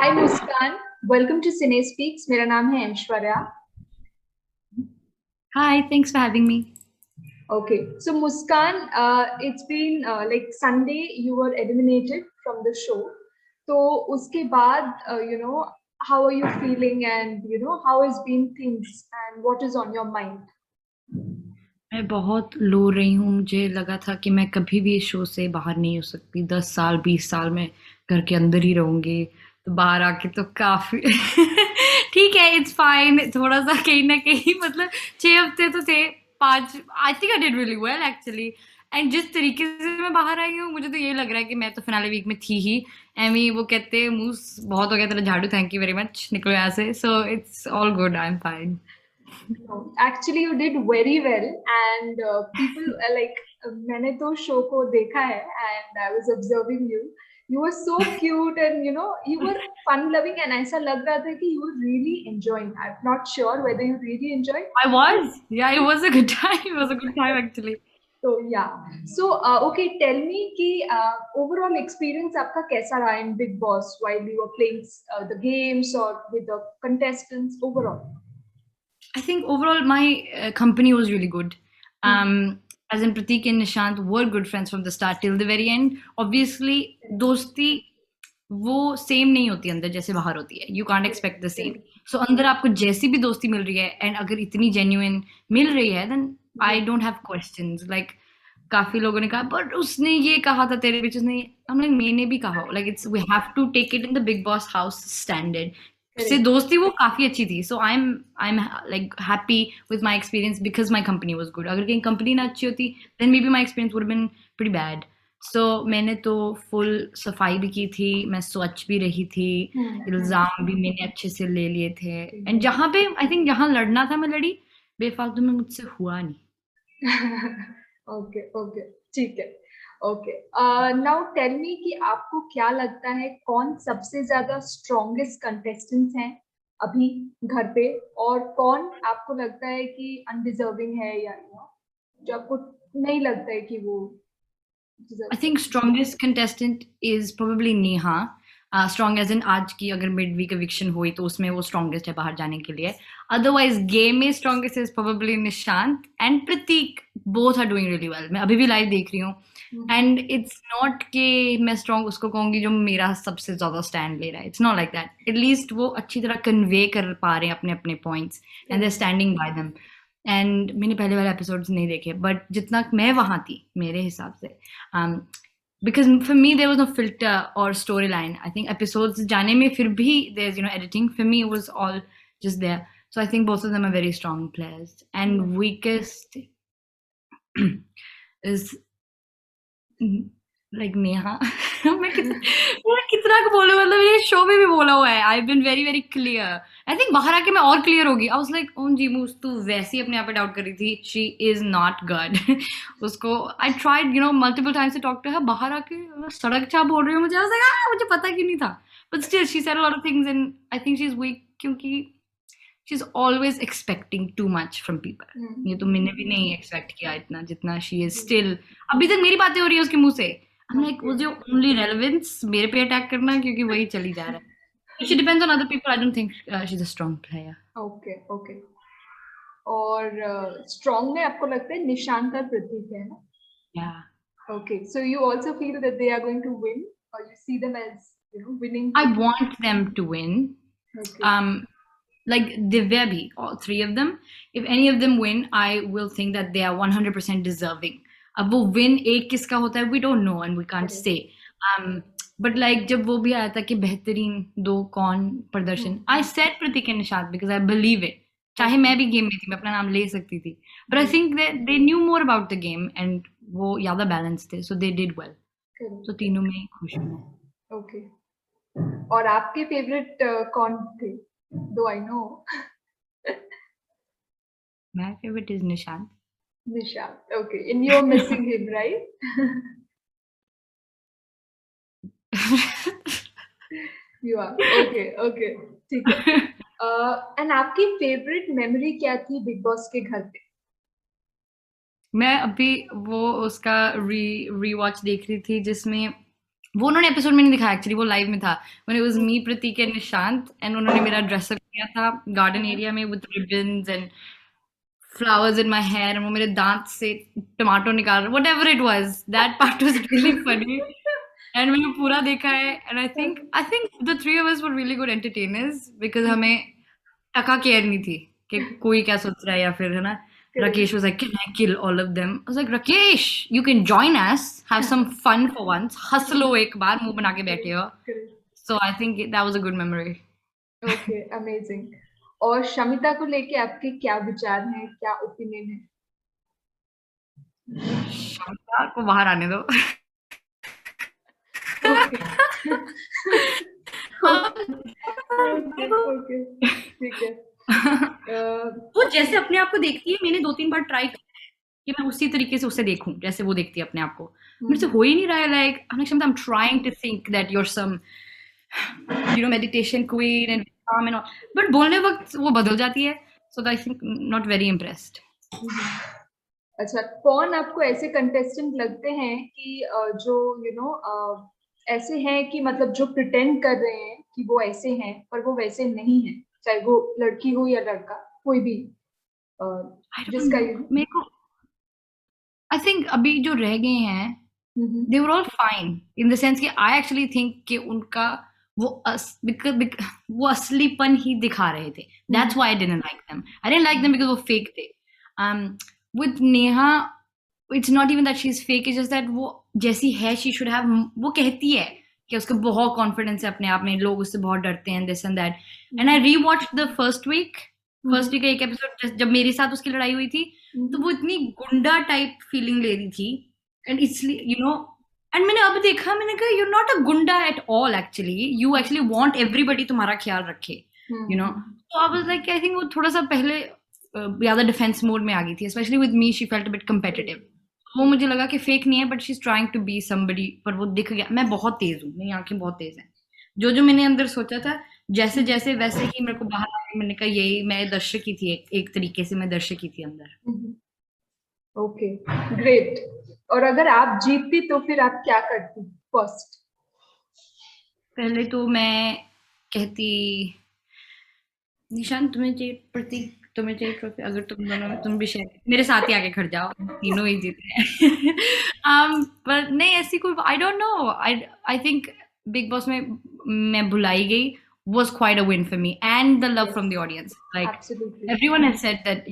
Hi Muskan, welcome to Cine Speaks. मेरा नाम है Aishwarya. Hi, thanks for having me. Okay, so Muskan, it's been like Sunday you were eliminated from the show. तो उसके बाद how are you feeling and how has been things and what is on your mind? मैं बहुत लो रही हूँ, मुझे लगा था कि मैं कभी भी इस शो से बाहर नहीं हो सकती, 10 साल 20 साल मैं घर के अंदर ही रहूँगी, तो बाहर आके तो काफ़ी ठीक है, इट्स फाइन, थोड़ा-सा कहीं न कहीं मतलब 6 हफ्ते तो थे, 5 I think I did really well actually and जिस तरीके से मैं बाहर आई हूँ, मुझे तो यही लग रहा है कि मैं तो फिनाले वीक में थी ही, एमी वो कहते हैं मूस बहुत हो गया तेरा झाड़ू, थैंक यू वेरी मच, निकलो यहाँ से, so it's all good, I am fine. No, actually you did very well and people like मैंने तो शो को देखा है and I was observing you. You were so cute and you were fun loving and ऐसा लग रहा था कि you were really enjoying. I'm not sure whether you really enjoyed. I was. Yeah, it was a good time. It was a good time actually. So yeah. So okay, tell me कि overall experience आपका कैसा रहा in Big Boss while you were playing the games or with the contestants overall? I think overall my company was really good. As in Pratik and Nishant were good friends from the start till the very end. Obviously, दोस्ती वो same नहीं होती अंदर जैसे बाहर होती है. You can't expect the same. So अंदर आपको जैसी भी दोस्ती मिल रही है and अगर इतनी genuine मिल रही है then I don't have questions. Like काफी लोगों ने कहा but उसने ये कहा था तेरे बीच उसने I'm like मैंने भी कहा like it's we have to take it in the Big Boss house standard. उससे दोस्ती वो काफी अच्छी थी so I'm like happy with my experience because my company was good. अगर कहीं कंपनी ना अच्छी होती then maybe my experience would have been pretty bad. So मैंने तो फुल सफाई भी की थी, मैं स्वच्छ भी रही थी, इल्जाम भी मैंने अच्छे से ले लिए थे एंड जहाँ पे आई थिंक जहाँ लड़ना था मैं लड़ी, बेफालतू में मुझसे हुआ नहीं. ओके ओके ठीक है. ओके नाउ टेल मी कि आपको क्या लगता है कौन सबसे ज्यादा स्ट्रॉन्गेस्ट कंटेस्टेंट्स हैं अभी घर पे और कौन आपको लगता है कि अनडिजर्विंग है या जो आपको नहीं लगता है कि वो I think strongest contestant is probably Neha. Strong as in आज की अगर मिड वीक eviction हुई तो उसमें वो strongest है बाहर जाने के लिए. Otherwise game में strongest is probably Nishant and Pratik. Both are doing really well. मैं अभी भी live देख रही हूँ. And it's not कि मैं strong उसको कहूँगी जो मेरा सबसे ज़्यादा stand ले रहा है. It's not like that. At least वो अच्छी तरह convey कर पा रहे हैं अपने अपने points and they're standing by them. And मैंने पहले वाले एपिसोड्स नहीं देखे बट जितना मैं वहाँ थी मेरे हिसाब से because for me there was no filter or storyline. I think episodes जाने में फिर भी there's editing. For me it was all just there. So I think both of them are very strong players. And weakest is like Neha. मैं कितना बोलूं मतलब ये show में भी बोला हुआ है. I've been very very clear. I think बाहर आके मैं और क्लियर होगी. I was like oh जी मूस तू वैसी अपने आप पे डाउट कर रही थी. She is not good. उसको I tried multiple times to talk to her. बाहर आके सड़क छा बोल रही हूँ मुझे. I was like मुझे पता क्यों नहीं था. But still she said a lot of things and I think she's weak क्योंकि she's always expecting too much from people. ये तो मैंने भी नहीं expect किया इतना जितना she is still. अभी तक मेरी बातें हो रही है उसके मुंह से. I'm like was your only relevance मेरे पे अटैक करना क्योंकि वही चली जा रहा है. If she depends on other people, I don't think she's a strong player. Okay okay. और स्ट्रॉन्ग में आपको लगता है निशांत और प्रतीक है ना? Yeah. Okay, so you also feel that they are going to win, or you see them as winning? I want them to win. Okay. Like Divya bhi, all three of them. If any of them win, I will think that they are 100% deserving. अब वो win एक किसका होता है we don't know and we can't say. But like जब वो भी आया था कि बेहतरीन दो कौन प्रदर्शन, I said Pratik and Nishant because I believe it. चाहे मैं भी गेम में थी मैं अपना नाम ले सकती थी but I think that they knew more about the game and वो ज़्यादा बैलेंस थे so they did well. So तीनों में खुश हूँ मैं. Okay. और आपके फेवरेट कौन थे? Do I know? My favorite is Nishant. Nishant. Okay, and you're missing him, right? You are. Okay, okay. ठीक है. And आपकी फेवरेट मेमोरी क्या थी बिग बॉस के घर पे? मैं अभी वो उसका री वॉच देख रही थी जिसमें वो उन्होंने एपिसोड में नहीं दिखाया एक्चुअली, वो लाइव में था when it was me, Prateek and Nishant, and उन्होंने मेरा ड्रेसअप किया था गार्डन एरिया में with ribbons and flowers in my hair, and वो मेरे दांत से टमाटो निकाल रहे, whatever it was, that part was really funny. And मैंने पूरा देखा है, and I think the three of us were really good entertainers because हमें टका केयर नहीं थी कि कोई क्या सोच रहा है या फिर है ना. Rakesh was like, can I kill all of them? I was like, Rakesh, you can join us, have some fun for once, hustle एक बार, मुंह बना के बैठे हो. So I think that was a good memory. Okay, amazing. और शमिता को लेके आपके क्या विचार हैं, क्या ओपिनियन है? शमिता को बाहर आने दो. ओके, ठीक है. वो जैसे अपने आप को देखती है, मैंने 2-3 बार ट्राई किया है कि मैं उसी तरीके से उसे देखूं जैसे वो देखती है अपने आप को. मेरे से हो ही नहीं रहा है. Like Kshamata, I am trying to think that you are some meditation queen and calm and all, but बोलने वक्त वो बदल जाती है. So I think not very impressed. अच्छा, कौन आपको ऐसे कंटेस्टेंट लगते हैं कि जो ऐसे हैं कि मतलब जो प्रिटेंड कर रहे हैं कि वो ऐसे हैं पर वो वैसे नहीं है, चाहे वो लड़की हो या लड़का, कोई भी जिसका मेरे को आई थिंक अभी जो रह गए हैं they were all fine in the sense कि आई एक्चुअली थिंक कि उनका वो वो असलीपन ही दिखा रहे थे. That's why I didn't like them. I didn't like them because वो फेक थे. With Neha it's not even that she is fake, it's just that वो जैसी है शी शुड हैव. वो कहती है कि उसको बहुत कॉन्फिडेंस है अपने आप में, लोग उससे बहुत डरते हैं, this and that. And I rewatched the first week का एक एपिसोड जब मेरे साथ उसकी लड़ाई हुई थी, तो वो इतनी गुंडा टाइप फीलिंग ले रही थी. एंड इसलिए एंड मैंने अब देखा, मैंने कहा यू नॉट अ गुंडा at all, actually you actually want everybody तुम्हारा ख्याल रखे, तो I was like I think वो थोड़ा सा पहले ज्यादा डिफेंस मोड में आ गई थी. Specially with me she felt a bit competitive. वो मुझे लगा कि फेक नहीं है but she is trying to be somebody. पर वो दिख गया, मैं बहुत तेज हूँ, मेरी आंखें बहुत तेज हैं. जो मैंने अंदर सोचा था जैसे जैसे वैसे ही मेरे को बाहर आके मैंने कहा यही मैं दर्शक ही थी, एक तरीके से मैं दर्शक ही थी अंदर. Okay, great. और अगर आप जीतती तो फिर आप क्या करती? फर्स्ट पहले तो मैं कहती, निशान तुम्हें चाहिए, प्रतीक तुम्हें चाहिए ट्रॉफी, अगर तुम भी शेयर मेरे साथ ही आके खड़ जाओ, तीनों ही जीत रहे हैं. पर नहीं ऐसी कोई, I don't know. I think big boss में मैं बुलाई गई was quite a win for me, and the love from the audience. Like absolutely, everyone has said that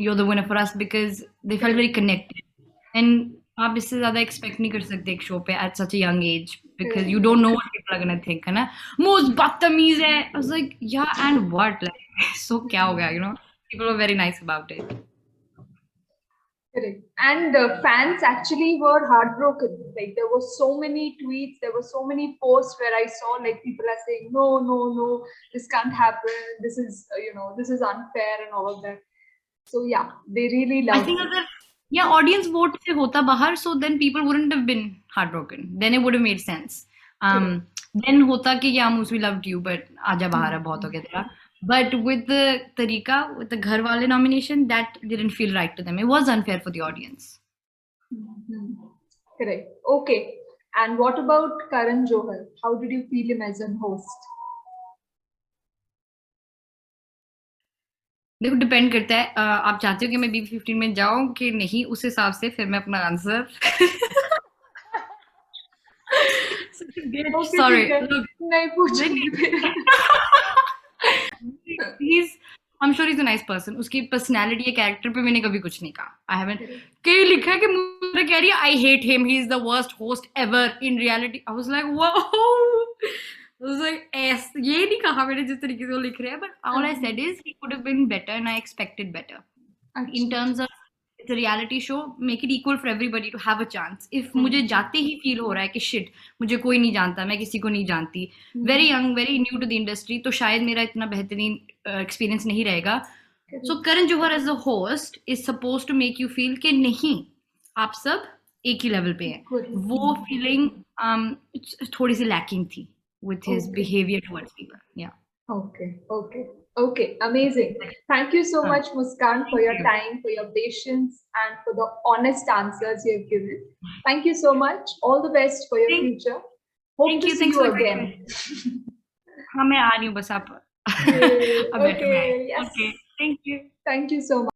you're the winner for us because they felt very connected. And आप इससे ज़्यादा expect नहीं कर सकते एक show पे at such a young age because you don't know what people are gonna think, है ना? most बदतमीज है. I was like, yeah, and what? Like, so क्या हो गया? People were very nice about it. Correct. And fans actually were heartbroken. Like there were so many tweets, there were so many posts where I saw like people are saying, no, this can't happen. This is, this is unfair and all of that. So yeah, they really loved it. I think अगर audience vote से होता बाहर, so then people wouldn't have been heartbroken. Then it would have made sense. Then होता कि yeah, Moose, we loved you, but आजा बाहर है, बहुत हो गया तेरा. But with the Tarika, with the Ghar Wale nomination, that didn't feel right to them. It was unfair for the audience. Correct. Okay. And what about Karan Johar? How did you feel him as a host? देखो depend करता है, आप चाहते हो कि मैं BB15 में जाऊं कि नहीं, उस हिसाब से फिर मैं अपना आंसर सॉरी नहीं पूछूंगी. I'm sure he's a nice person. उसकी पर्सनालिटी या कैरेक्टर पे मैंने कभी कुछ नहीं कहा. I haven't. कहीं लिखा है कि मुझे कह रही है I hate him. He is the worst host ever. In reality, I was like, whoa. I was like, ये नहीं कहा मैंने जिस तरीके से वो लिख रहे हैं. But all I said is he could have been better, and I expected better. In terms of it's a reality show, make it equal for everybody to have a chance. If मुझे जाते ही feel हो रहा है कि shit, मुझे कोई नहीं जानता, मैं किसी को नहीं जानती, very young, very new to the industry, तो शायद मेरा इतना बेहतरीन experience नहीं रहेगा. So Karan Johar as a host is supposed to make you feel कि नहीं, आप सब एक ही level पे हैं. वो feeling थोड़ी सी lacking थी with his behavior towards people. Yeah. Okay, amazing. Thank you so much, Muskan, for your time, for your patience, and for the honest answers you have given. Thank you so much. All the best for your future. Hope Thank to you. see Thanks you for the great again. question. हाँ मैं आ रही हूँ बस आप Yay. अब बैठो मैं Okay, yes. Okay thank you Thank you so much.